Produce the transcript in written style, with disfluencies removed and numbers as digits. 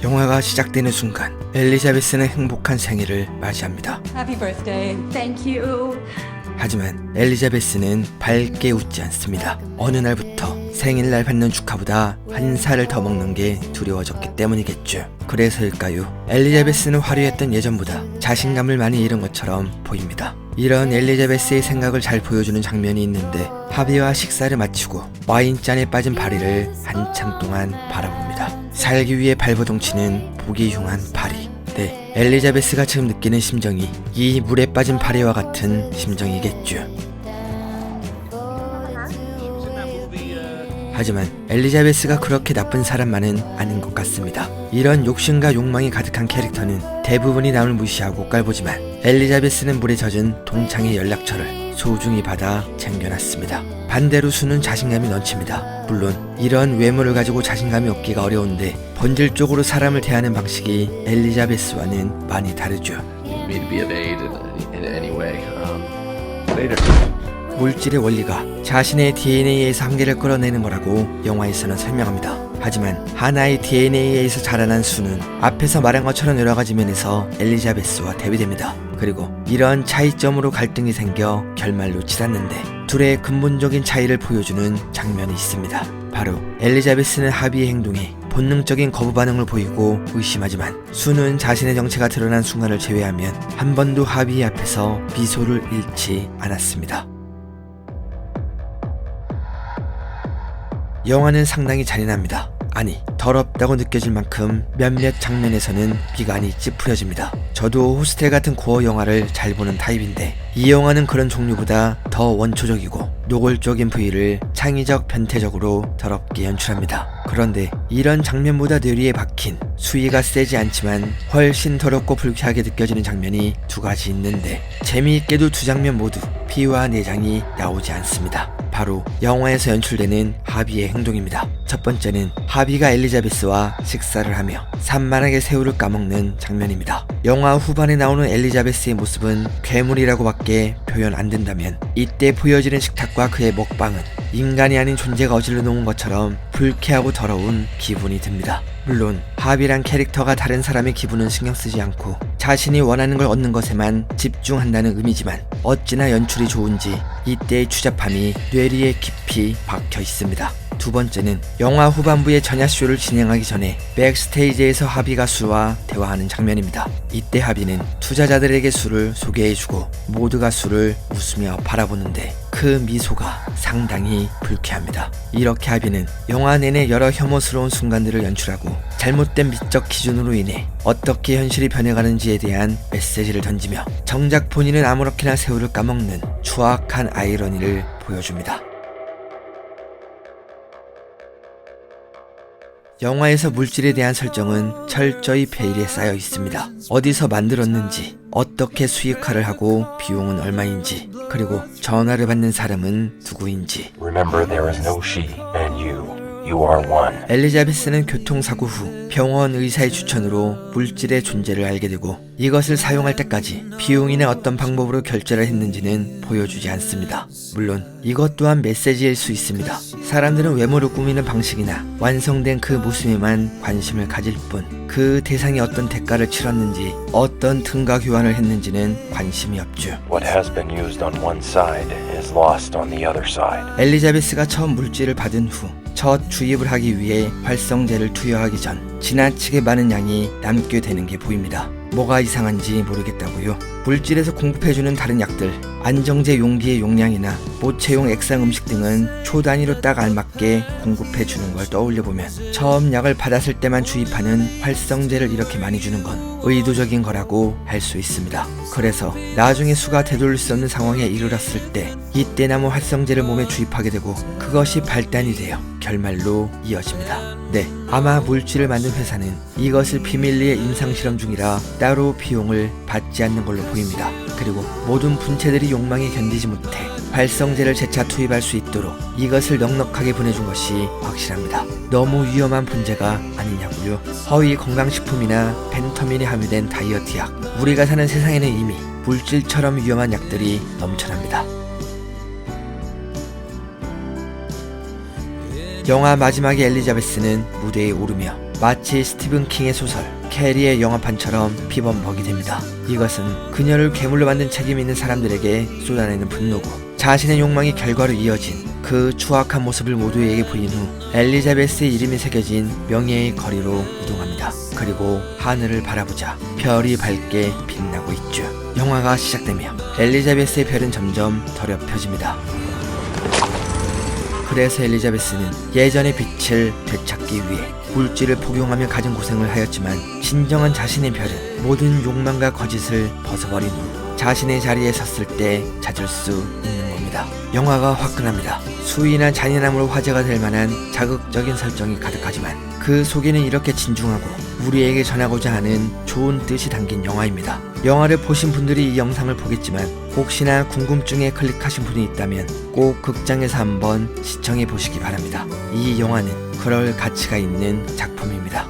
영화가 시작되는 순간 엘리자베스는 행복한 생일을 맞이합니다. Happy birthday. Thank you. 하지만 엘리자베스는 밝게 웃지 않습니다. 어느 날부터 생일날 받는 축하보다 한 살을 더 먹는 게 두려워졌기 때문이겠죠. 그래서일까요? 엘리자베스는 화려했던 예전보다 자신감을 많이 잃은 것처럼 보입니다. 이런 엘리자베스의 생각을 잘 보여주는 장면이 있는데, 하비와 식사를 마치고 와인잔에 빠진 바리를 한참 동안 바라봅니다. 살기 위해 발버둥치는 보기 흉한 바리. 네, 엘리자베스가 지금 느끼는 심정이 이 물에 빠진 바리와 같은 심정이겠죠. 하지만 엘리자베스가 그렇게 나쁜 사람만은 아닌 것 같습니다. 이런 욕심과 욕망이 가득한 캐릭터는 대부분이 남을 무시하고 깔보지만, 엘리자베스는 물에 젖은 동창의 연락처를 소중히 받아 챙겨놨습니다. 반대로 수는 자신감이 넘칩니다. 물론 이런 외모를 가지고 자신감이 얻기가 어려운데, 본질적으로 사람을 대하는 방식이 엘리자베스와는 많이 다르죠. me to be of aid in any way. Later. 물질의 원리가 자신의 DNA에서 한계를 끌어내는 거라고 영화에서는 설명합니다. 하지만 하나의 DNA에서 자라난 수는 앞에서 말한 것처럼 여러 가지 면에서 엘리자베스와 대비됩니다. 그리고 이런 차이점으로 갈등이 생겨 결말로 치닫는데, 둘의 근본적인 차이를 보여주는 장면이 있습니다. 바로 엘리자베스는 하비의 행동에 본능적인 거부 반응을 보이고 의심하지만, 수는 자신의 정체가 드러난 순간을 제외하면 한 번도 하비 앞에서 미소를 잃지 않았습니다. 영화는 상당히 잔인합니다. 아니, 더럽다고 느껴질 만큼 몇몇 장면에서는 기관이 찌푸려집니다. 저도 호스텔 같은 고어 영화를 잘 보는 타입인데, 이 영화는 그런 종류보다 더 원초적이고 노골적인 부위를 창의적 변태적으로 더럽게 연출합니다. 그런데 이런 장면보다 뇌리에 박힌, 수위가 세지 않지만 훨씬 더럽고 불쾌하게 느껴지는 장면이 두 가지 있는데, 재미있게도 두 장면 모두 피와 내장이 나오지 않습니다. 바로 영화에서 연출되는 하비의 행동입니다. 첫 번째는 하비가 엘리자베스와 식사를 하며 산만하게 새우를 까먹는 장면입니다. 영화 후반에 나오는 엘리자베스의 모습은 괴물이라고 밖에 표현 안 된다면, 이때 보여지는 식탁과 그의 먹방은 인간이 아닌 존재가 어질러 놓은 것처럼 불쾌하고 더러운 기분이 듭니다. 물론 하비란 캐릭터가 다른 사람의 기분은 신경 쓰지 않고 자신이 원하는 걸 얻는 것에만 집중한다는 의미지만, 어찌나 연출이 좋은지 이때의 추잡함이 뇌리에 깊이 박혀 있습니다. 두 번째는 영화 후반부의 전야쇼를 진행하기 전에 백스테이지에서 하비가 수와 대화하는 장면입니다. 이때 하비는 투자자들에게 수를 소개해주고 모두가 수를 웃으며 바라보는데, 그 미소가 상당히 불쾌합니다. 이렇게 하비는 영화 내내 여러 혐오스러운 순간들을 연출하고 잘못된 미적 기준으로 인해 어떻게 현실이 변해가는지에 대한 메시지를 던지며, 정작 본인은 아무렇게나 새우를 까먹는 추악한 아이러니를 보여줍니다. 영화에서 물질에 대한 설정은 철저히 베일에 쌓여 있습니다. 어디서 만들었는지, 어떻게 수익화를 하고 비용은 얼마인지, 그리고 전화를 받는 사람은 누구인지. Remember, there is no she and you. You are one. 엘리자베스는 교통사고 후 병원 의사의 추천으로 물질의 존재를 알게 되고, 이것을 사용할 때까지 비용이나 어떤 방법으로 결제를 했는지는 보여주지 않습니다. 물론 이것 또한 메시지일 수 있습니다. 사람들은 외모를 꾸미는 방식이나 완성된 그 모습에만 관심을 가질 뿐, 그 대상이 어떤 대가를 치렀는지, 어떤 등가 교환을 했는지는 관심이 없죠. What has been used on one side is lost on the other side. 엘리자베스가 처음 물질을 받은 후 첫 주입을 하기 위해 활성제를 투여하기 전 지나치게 많은 양이 남게 되는 게 보입니다. 뭐가 이상한지 모르겠다고요? 물질에서 공급해주는 다른 약들, 안정제 용기의 용량이나 모체용 액상 음식 등은 초 단위로 딱 알맞게 공급해주는 걸 떠올려보면, 처음 약을 받았을 때만 주입하는 활성제를 이렇게 많이 주는 건 의도적인 거라고 할 수 있습니다. 그래서 나중에 수가 되돌릴 수 없는 상황에 이르렀을 때 이때 남은 활성제를 몸에 주입하게 되고, 그것이 발단이 되어 결말로 이어집니다. 네, 아마 물질을 만든 회사는 이것을 비밀리에 임상실험 중이라 따로 비용을 받지 않는 걸로 보입니다. 그리고 모든 분체들이 욕망에 견디지 못해 활성제를 재차 투입할 수 있도록 이것을 넉넉하게 보내준 것이 확실합니다. 너무 위험한 분재가 아니냐고요? 허위 건강식품이나 펜터민이 함유된 다이어트 약, 우리가 사는 세상에는 이미 물질처럼 위험한 약들이 넘쳐납니다. 영화 마지막에 엘리자베스는 무대에 오르며 마치 스티븐 킹의 소설 캐리의 영화판처럼 비범벅이 됩니다. 이것은 그녀를 괴물로 만든 책임 있는 사람들에게 쏟아내는 분노고 자신의 욕망이 결과로 이어진 그 추악한 모습을 모두에게 보인 후 엘리자베스의 이름이 새겨진 명예의 거리로 이동합니다. 그리고 하늘을 바라보자 별이 밝게 빛나고 있죠. 영화가 시작되며 엘리자베스의 별은 점점 더럽혀집니다. 그래서 엘리자베스는 예전의 빛을 되찾기 위해 물질을 복용하며 가진 고생을 하였지만 진정한 자신의 별은 모든 욕망과 거짓을 벗어버린 후 자신의 자리에 섰을 때 찾을 수 있는 겁니다. 영화가 화끈합니다. 수위나 잔인함으로 화제가 될 만한 자극적인 설정이 가득하지만 그 속에는 이렇게 진중하고 우리에게 전하고자 하는 좋은 뜻이 담긴 영화입니다. 영화를 보신 분들이 이 영상을 보겠지만 혹시나 궁금증에 클릭하신 분이 있다면 꼭 극장에서 한번 시청해 보시기 바랍니다. 이 영화는 그럴 가치가 있는 작품입니다.